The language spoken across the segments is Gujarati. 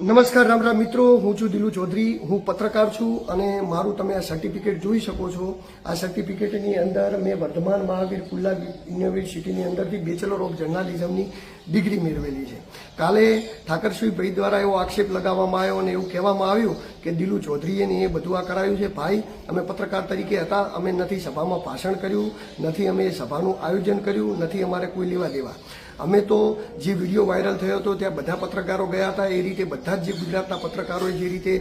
નમસ્કાર રામ રામ મિત્રો, હું છું દિલુ ચૌધરી. હું પત્રકાર છું અને મારું તમે આ સર્ટિફિકેટ જોઈ શકો છો. આ સર્ટિફિકેટની અંદર મેં વર્ધમાન મહાવીર ખુલ્લા યુનિવર્સિટીની અંદરથી બેચલર ઓફ જર્નાલિઝમની ડિગ્રી મેળવેલી છે. કાલે ઠાકરસિંહભાઈ દ્વારા એવો આક્ષેપ લગાવવામાં આવ્યો અને એવું કહેવામાં આવ્યું કે દિલુ ચૌધરીએ ને એ બધું આ કરાયું છે. ભાઈ, અમે પત્રકાર તરીકે હતા, અમે નથી સભામાં ભાષણ કર્યું, નથી અમે સભાનું આયોજન કર્યું, નથી અમારે કોઈ લેવા દેવા. અમે તો જે વિડીયો વાયરલ થયો હતો ત્યાં બધા પત્રકારો ગયા હતા. એ રીતે બધા જ જે ગુજરાતના પત્રકારોએ જે રીતે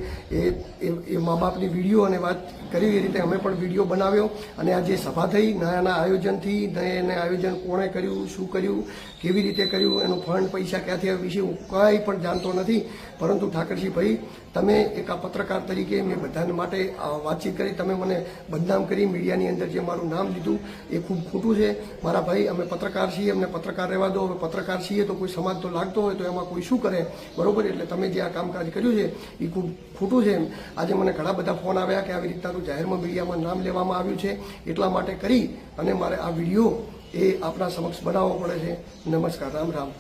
એ મા બાપની વિડીયો અને વાત કરી એ રીતે અમે પણ વિડીયો બનાવ્યો. અને આ જે સભા થઈ નયાના આયોજનથી એને આયોજન કોણે કર્યું, શું કર્યું, કેવી રીતે કર્યું, એનું ફંડ પૈસા ક્યાંથી આવ્યા વિશે હું કાંઈ પણ જાણતો નથી. પરંતુ ઠાકરસિંહભાઈ, તમે એક આ પત્રકાર તરીકે મેં બધાને માટે વાતચીત કરી, તમે મને બદનામ કરી મીડિયાની અંદર જે મારું નામ લીધું એ ખૂબ ખોટું છે. મારા ભાઈ, અમે પત્રકાર છીએ, અમને પત્રકાર રહેવા દો. હવે પત્રકાર છીએ તો કોઈ સમાજ તો લાગતો હોય તો એમાં કોઈ શું કરે, બરોબર? એટલે તમે જે આ કામકાજ કર્યું છે એ ખૂબ ખોટું છે. આજે મને ઘણા બધા ફોન આવ્યા કે આવી રીતના જાહેરમાં મીડિયામાં નામ લેવામાં આવ્યું છે, એટલા માટે કરી અને મારે આ વિડીયો એ આપણા સમક્ષ બનાવવો પડે છે. નમસ્કાર, રામ રામ.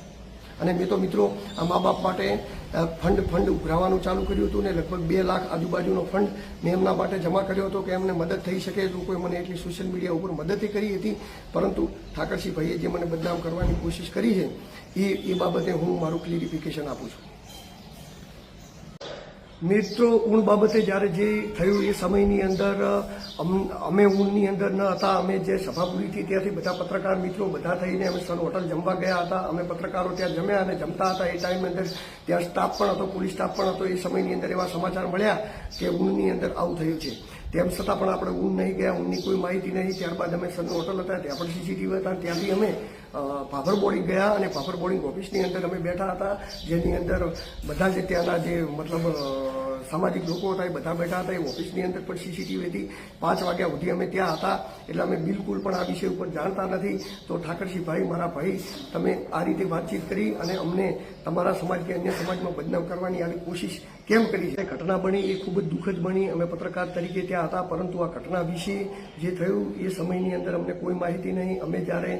અને મેં તો મિત્રો આ મા બાપ માટે ફંડ ઉઘરાવવાનું ચાલુ કર્યું હતું ને લગભગ 2 લાખ આજુબાજુનો ફંડ મેં એમના માટે જમા કર્યો હતો કે એમને મદદ થઈ શકે. લોકોએ મને એટલી સોશિયલ મીડિયા ઉપર મદદ કરી હતી, પરંતુ ઠાકરસિંહભાઈએ જે મને બદનામ કરવાની કોશિશ કરી છે એ બાબતે હું મારું ક્લિયરિફિકેશન આપું છું. મિત્રો, ઊણ બાબતે જ્યારે જે થયું એ સમયની અંદર અમે ઊણની અંદર ન હતા. અમે જે સભા પૂરી હતી ત્યાંથી બધા પત્રકાર મિત્રો બધા થઈને અમે સન હોટલ જમવા ગયા હતા. અમે પત્રકારો ત્યાં જમ્યા અને જમતા હતા. એ ટાઈમ અંદર ત્યાં સ્ટાફ પણ હતો, પોલીસ સ્ટાફ પણ હતો. એ સમયની અંદર એવા સમાચાર મળ્યા કે ઊણની અંદર આવું થયું છે. તેમ છતાં પણ આપણે ઊણ નહીં ગયા, ઊણની કોઈ માહિતી નહીં. ત્યારબાદ અમે સન હોટલ હતા, ત્યાં પણ સીસીટીવી હતા. ત્યાંથી અમે ભાભર બોર્ડિંગ ગયા અને ભાભર બોર્ડિંગ ઓફિસની અંદર અમે બેઠા હતા, જેની અંદર બધા જ ત્યાંના જે મતલબ સામાજિક લોકો હતા એ બધા બેઠા હતા. એ ઓફિસની અંદર પણ સીસીટીવી હતી. 5 વાગ્યા સુધી અમે ત્યાં હતા. એટલે અમે બિલકુલ પણ આ વિષય ઉપર જાણતા નથી. તો ઠાકરસિંહભાઈ, મારા ભાઈ, તમે આ રીતે વાતચીત કરી અને અમને તમારા સમાજ કે અન્ય સમાજમાં બદનામ કરવાની આવી કોશિશ કેમ કરી છે? ઘટના બની એ ખૂબ જ દુઃખદ બની. અમે પત્રકાર તરીકે ત્યાં હતા, પરંતુ આ ઘટના વિશે જે થયું એ સમયની અંદર અમને કોઈ માહિતી નહીં. અમે જ્યારે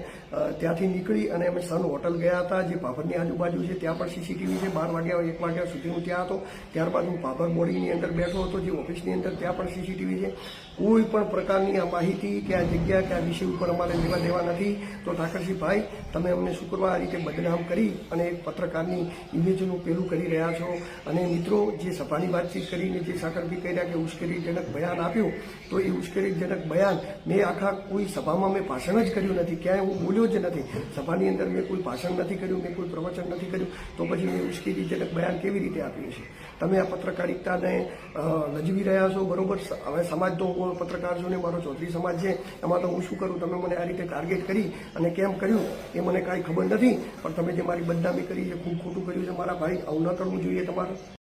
ત્યાંથી નીકળી અને અમે સન હોટલ ગયા હતા, જે ભાભરની આજુબાજુ છે, ત્યાં પણ સીસીટીવી છે. 12 વાગ્યા 1 વાગ્યા સુધી હું ત્યાં હતો. ત્યારબાદ હું ભાભર બોડીની અંદર બેઠો હતો, જે ઓફિસની અંદર, ત્યાં પણ સીસીટીવી છે. કોઈ પણ પ્રકારની આ માહિતી કે આ જગ્યા કે આ વિષય ઉપર અમારે લેવા દેવા નથી. તો ઠાકરસિંહભાઈ, તમે અમને શું કરવા આ રીતે બદનામ કરી અને એક પત્રકારની ઇમેજનું પેલું કરી રહ્યા છો? અને મિત્રો, જે સભાની વાતચીત કરીને જે સાકરભી કર્યા કે ઉશ્કેરણીજનક બયાન આપ્યું, તો એ ઉશ્કેરણીજનક બયાન મેં આખા કોઈ સભામાં મેં ભાષણ જ કર્યું નથી, ક્યાંય હું બોલ્યો જ નથી. સભાની અંદર મેં કોઈ ભાષણ નથી કર્યું, મેં કોઈ પ્રવચન નથી કર્યું. તો પછી મેં ઉશ્કેરણીજનક બયાન કેવી રીતે આપ્યું છે? તમે આ પત્રકારિતાને લજવી રહ્યા છો, બરોબર? હવે સમાજ તો હું પત્રકાર છું ને મારો ચૌધરી સમાજ છે, એમાં તો હું શું કરું? તમે મને આ રીતે ટાર્ગેટ કરી અને કેમ કર્યું એ મને કાંઈ ખબર નથી. પણ તમે જે મારી બદનામી કરી છે, ખૂબ ખોટું કર્યું છે મારા ભાઈ. આવું ન કરવું જોઈએ તમારે.